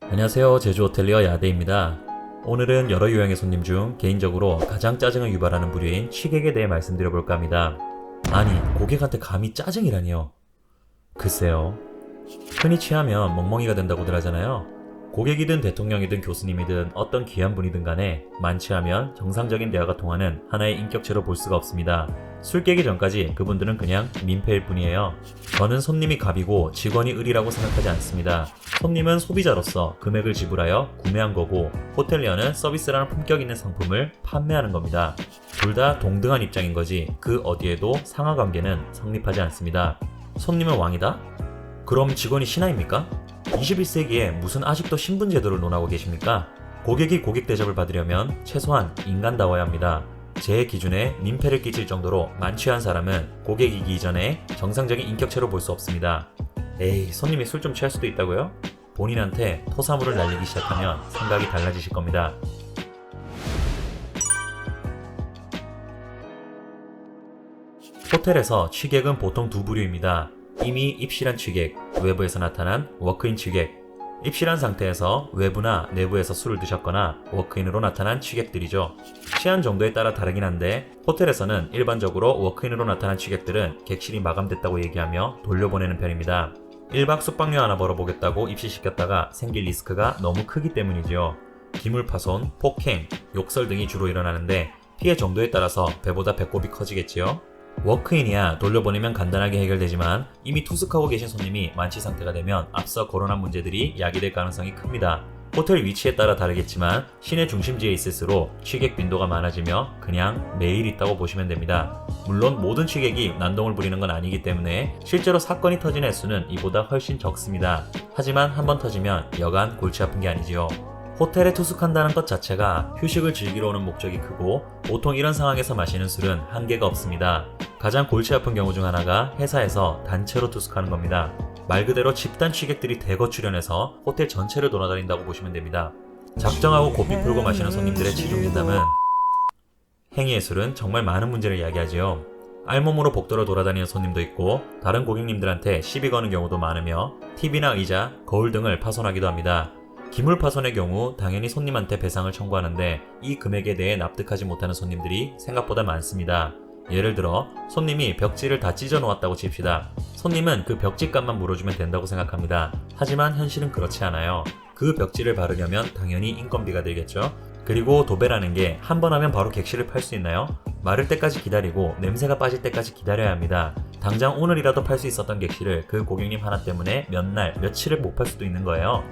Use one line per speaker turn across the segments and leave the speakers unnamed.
안녕하세요. 제주 호텔리어 야대입니다. 오늘은 여러 유형의 손님 중 개인적으로 가장 짜증을 유발하는 부류인 취객에 대해 말씀드려볼까 합니다. 아니, 고객한테 감히 짜증이라니요. 글쎄요. 흔히 취하면 멍멍이가 된다고들 하잖아요. 고객이든 대통령이든 교수님이든 어떤 귀한 분이든 간에 만취하면 정상적인 대화가 통하는 하나의 인격체로 볼 수가 없습니다. 술 깨기 전까지 그분들은 그냥 민폐일 뿐이에요. 저는 손님이 갑이고 직원이 을이라고 생각하지 않습니다. 손님은 소비자로서 금액을 지불하여 구매한 거고, 호텔리어는 서비스라는 품격 있는 상품을 판매하는 겁니다. 둘 다 동등한 입장인 거지 그 어디에도 상하관계는 성립하지 않습니다. 손님은 왕이다? 그럼 직원이 신하입니까? 21세기에 무슨 아직도 신분 제도를 논하고 계십니까? 고객이 고객 대접을 받으려면 최소한 인간다워야 합니다. 제 기준에 민폐를 끼칠 정도로 만취한 사람은 고객이기 이전에 정상적인 인격체로 볼 수 없습니다. 에이, 손님이 술 좀 취할 수도 있다고요? 본인한테 토사물을 날리기 시작하면 생각이 달라지실 겁니다. 호텔에서 취객은 보통 두 부류입니다. 이미 입실한 취객, 외부에서 나타난 워크인 취객. 입실한 상태에서 외부나 내부에서 술을 드셨거나 워크인으로 나타난 취객들이죠. 취한 정도에 따라 다르긴 한데, 호텔에서는 일반적으로 워크인으로 나타난 취객들은 객실이 마감됐다고 얘기하며 돌려보내는 편입니다. 1박 숙박료 하나 벌어보겠다고 입실시켰다가 생길 리스크가 너무 크기 때문이죠. 기물파손, 폭행, 욕설 등이 주로 일어나는데 피해 정도에 따라서 배보다 배꼽이 커지겠지요. 워크인이야 돌려보내면 간단하게 해결되지만 이미 투숙하고 계신 손님이 만취 상태가 되면 앞서 거론한 문제들이 야기될 가능성이 큽니다. 호텔 위치에 따라 다르겠지만 시내 중심지에 있을수록 취객 빈도가 많아지며 그냥 매일 있다고 보시면 됩니다. 물론 모든 취객이 난동을 부리는 건 아니기 때문에 실제로 사건이 터진 횟수는 이보다 훨씬 적습니다. 하지만 한번 터지면 여간 골치 아픈 게 아니지요. 호텔에 투숙한다는 것 자체가 휴식을 즐기러 오는 목적이 크고, 보통 이런 상황에서 마시는 술은 한계가 없습니다. 가장 골치 아픈 경우 중 하나가 회사에서 단체로 투숙하는 겁니다. 말 그대로 집단 취객들이 대거 출연해서 호텔 전체를 돌아다닌다고 보시면 됩니다. 작정하고 고삐 풀고 마시는 손님들의 치중진담은 행위의 술은 정말 많은 문제를 이야기하지요. 알몸으로 복도를 돌아다니는 손님도 있고, 다른 고객님들한테 시비 거는 경우도 많으며 TV나 의자, 거울 등을 파손하기도 합니다. 기물 파손의 경우 당연히 손님한테 배상을 청구하는데 이 금액에 대해 납득하지 못하는 손님들이 생각보다 많습니다. 예를 들어 손님이 벽지를 다 찢어 놓았다고 칩시다. 손님은 그 벽지값만 물어주면 된다고 생각합니다. 하지만 현실은 그렇지 않아요. 그 벽지를 바르려면 당연히 인건비가 들겠죠. 그리고 도배라는 게 한 번 하면 바로 객실을 팔 수 있나요? 마를 때까지 기다리고 냄새가 빠질 때까지 기다려야 합니다. 당장 오늘이라도 팔 수 있었던 객실을 그 고객님 하나 때문에 몇 날, 며칠을 못 팔 수도 있는 거예요.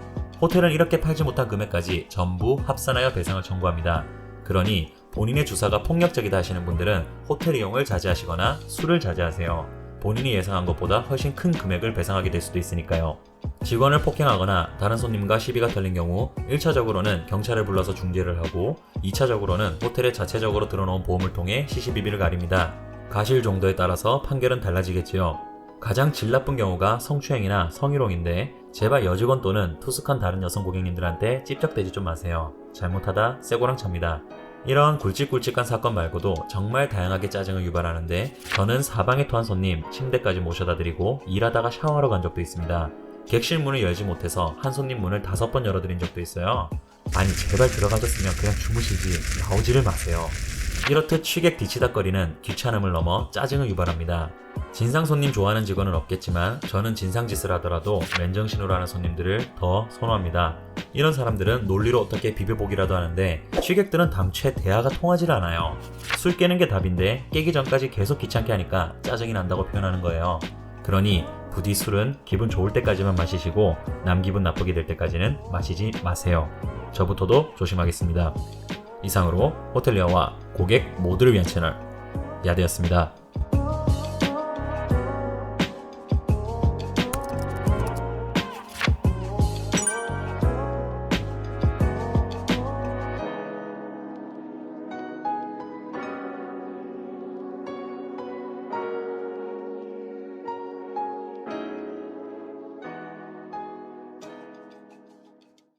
호텔은 이렇게 팔지 못한 금액까지 전부 합산하여 배상을 청구합니다. 그러니 본인의 주사가 폭력적이다 하시는 분들은 호텔 이용을 자제하시거나 술을 자제하세요. 본인이 예상한 것보다 훨씬 큰 금액을 배상하게 될 수도 있으니까요. 직원을 폭행하거나 다른 손님과 시비가 털린 경우 1차적으로는 경찰을 불러서 중재를 하고, 2차적으로는 호텔에 자체적으로 들어놓은 보험을 통해 시시비비를 가립니다. 가실 정도에 따라서 판결은 달라지겠지요. 가장 질 나쁜 경우가 성추행이나 성희롱인데 제발 여직원 또는 투숙한 다른 여성 고객님들한테 찝적대지 좀 마세요. 잘못하다 쇠고랑 찹니다. 이런 굵직굵직한 사건 말고도 정말 다양하게 짜증을 유발하는데, 저는 사방에 토한 손님 침대까지 모셔다 드리고 일하다가 샤워하러 간 적도 있습니다. 객실 문을 열지 못해서 한 손님 문을 5번 열어드린 적도 있어요. 아니, 제발 들어가셨으면 그냥 주무시지 나오지를 마세요. 이렇듯 취객 뒤치다거리는 귀찮음을 넘어 짜증을 유발합니다. 진상 손님 좋아하는 직원은 없겠지만 저는 진상짓을 하더라도 맨정신으로 하는 손님들을 더 선호합니다. 이런 사람들은 논리로 어떻게 비벼보기라도 하는데 취객들은 당최 대화가 통하질 않아요. 술 깨는 게 답인데 깨기 전까지 계속 귀찮게 하니까 짜증이 난다고 표현하는 거예요. 그러니 부디 술은 기분 좋을 때까지만 마시시고 남 기분 나쁘게 될 때까지는 마시지 마세요. 저부터도 조심하겠습니다. 이상으로 호텔리어와 고객 모두를 위한 채널 야대였습니다.